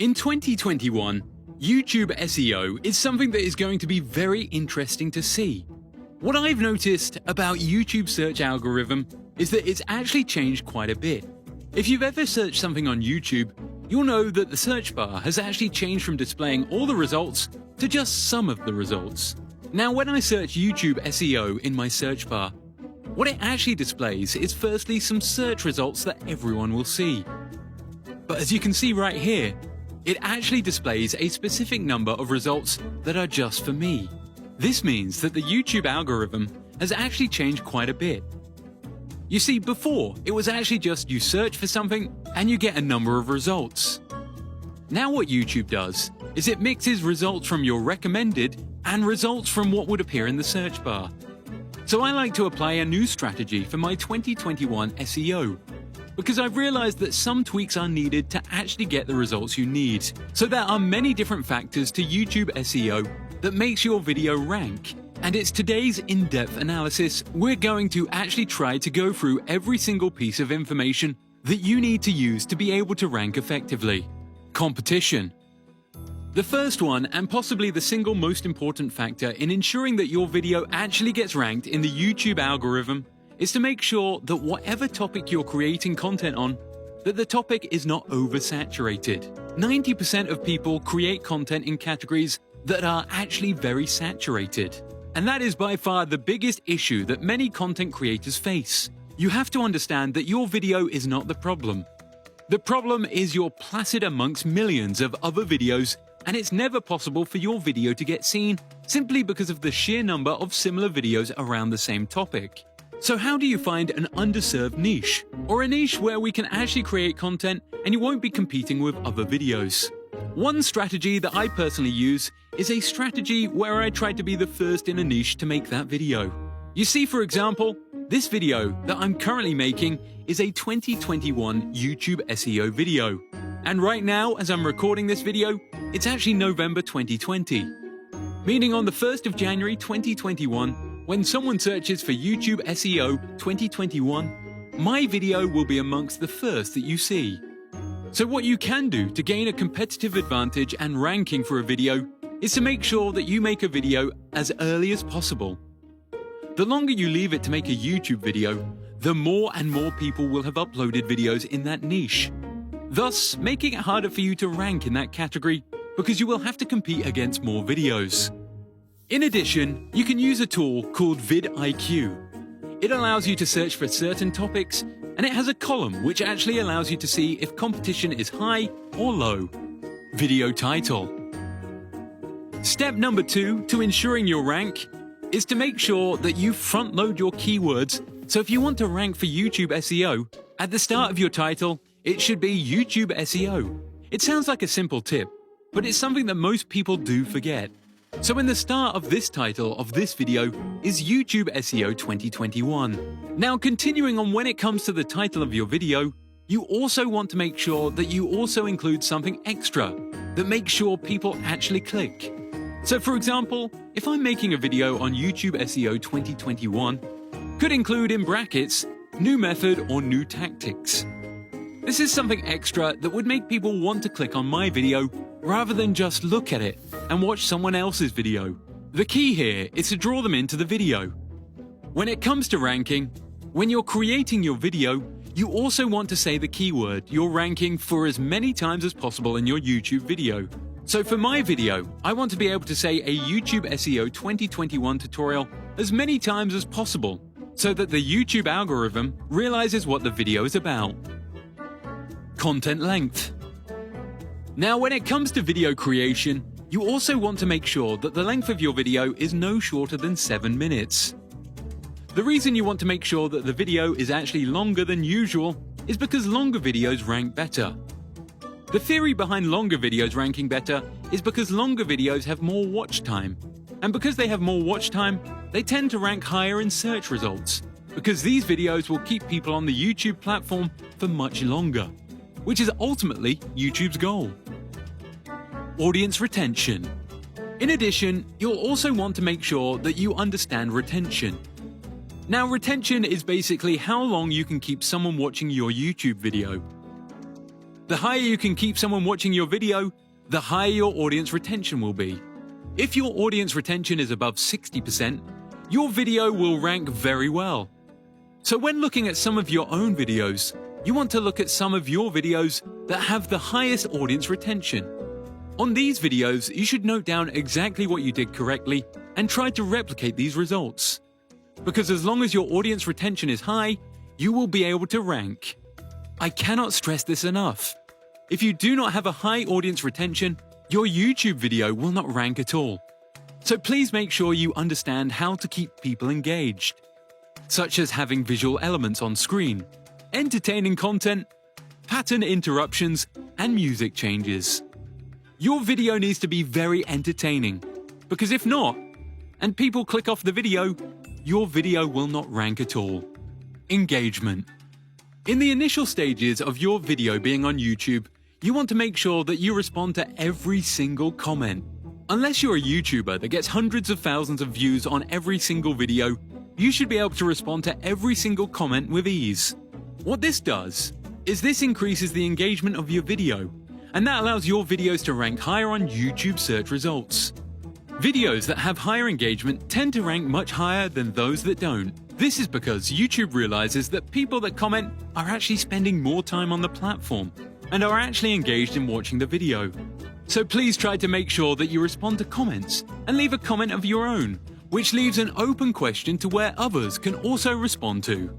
In 2021, YouTube SEO is something that is going to be very interesting to see. What I've noticed about YouTube's search algorithm is that it's actually changed quite a bit. If you've ever searched something on YouTube, you'll know that the search bar has actually changed from displaying all the results to just some of the results. Now, when I search YouTube SEO in my search bar, what it actually displays is firstly some search results that everyone will see. But as you can see right here, it actually displays a specific number of results that are just for me. This means that the YouTube algorithm has actually changed quite a bit. You see, before, it was actually just you search for something and you get a number of results. Now what YouTube does is it mixes results from your recommended and results from what would appear in the search bar. So I like to apply a new strategy for my 2021 SEO, because I've realized that some tweaks are needed to actually get the results you need. So there are many different factors to YouTube SEO that makes your video rank. And it's today's in-depth analysis. We're going to actually try to go through every single piece of information that you need to use to be able to rank effectively. Competition. The first one, and possibly the single most important factor in ensuring that your video actually gets ranked in the YouTube algorithm, is to make sure that whatever topic you're creating content on, that the topic is not oversaturated. 90% of people create content in categories that are actually very saturated. And that is by far the biggest issue that many content creators face. You have to understand that your video is not the problem. The problem is you're placid amongst millions of other videos, and it's never possible for your video to get seen simply because of the sheer number of similar videos around the same topic. So how do you find an underserved niche, or a niche where we can actually create content and you won't be competing with other videos? One strategy that I personally use is a strategy where I try to be the first in a niche to make that video. You see, for example, this video that I'm currently making is a 2021 YouTube SEO video. And right now, as I'm recording this video, it's actually November 2020. Meaning on the 1st of January 2021, when someone searches for YouTube SEO 2021, my video will be amongst the first that you see. So what you can do to gain a competitive advantage and ranking for a video is to make sure that you make a video as early as possible. The longer you leave it to make a YouTube video, the more and more people will have uploaded videos in that niche, thus making it harder for you to rank in that category because you will have to compete against more videos. In addition, you can use a tool called vidIQ. It allows you to search for certain topics, and it has a column which actually allows you to see if competition is high or low. Video title. Step number 2 to ensuring your rank is to make sure that you front load your keywords. So if you want to rank for YouTube SEO, at the start of your title, it should be YouTube SEO. It sounds like a simple tip, but it's something that most people do forget. So in the start of this title of this video is YouTube SEO 2021. Now, continuing on, when it comes to the title of your video, you also want to make sure that you also include something extra that makes sure people actually click. So for example, if I'm making a video on YouTube SEO 2021, could include in brackets, new method or new tactics. This is something extra that would make people want to click on my video rather than just look at it and watch someone else's video. The key here is to draw them into the video. When it comes to ranking, when you're creating your video, you also want to say the keyword you're ranking for as many times as possible in your YouTube video. So for my video, I want to be able to say a YouTube SEO 2021 tutorial as many times as possible so that the YouTube algorithm realizes what the video is about. Content length. Now, when it comes to video creation, you also want to make sure that the length of your video is no shorter than 7 minutes. The reason you want to make sure that the video is actually longer than usual is because longer videos rank better. The theory behind longer videos ranking better is because longer videos have more watch time. And because they have more watch time, they tend to rank higher in search results, because these videos will keep people on the YouTube platform for much longer, which is ultimately YouTube's goal. Audience retention. In addition, you'll also want to make sure that you understand retention. Now, retention is basically how long you can keep someone watching your YouTube video. The higher you can keep someone watching your video, the higher your audience retention will be. If your audience retention is above 60%, your video will rank very well. So when looking at some of your own videos, you want to look at some of your videos that have the highest audience retention. On these videos, you should note down exactly what you did correctly and try to replicate these results. Because as long as your audience retention is high, you will be able to rank. I cannot stress this enough. If you do not have a high audience retention, your YouTube video will not rank at all. So please make sure you understand how to keep people engaged, such as having visual elements on screen, entertaining content, pattern interruptions, and music changes. Your video needs to be very entertaining, because if not, and people click off the video, your video will not rank at all. Engagement. In the initial stages of your video being on YouTube, you want to make sure that you respond to every single comment. Unless you're a YouTuber that gets hundreds of thousands of views on every single video, you should be able to respond to every single comment with ease. What this does is this increases the engagement of your video, and that allows your videos to rank higher on YouTube search results. Videos that have higher engagement tend to rank much higher than those that don't. This is because YouTube realizes that people that comment are actually spending more time on the platform and are actually engaged in watching the video. So please try to make sure that you respond to comments and leave a comment of your own, which leaves an open question to where others can also respond to.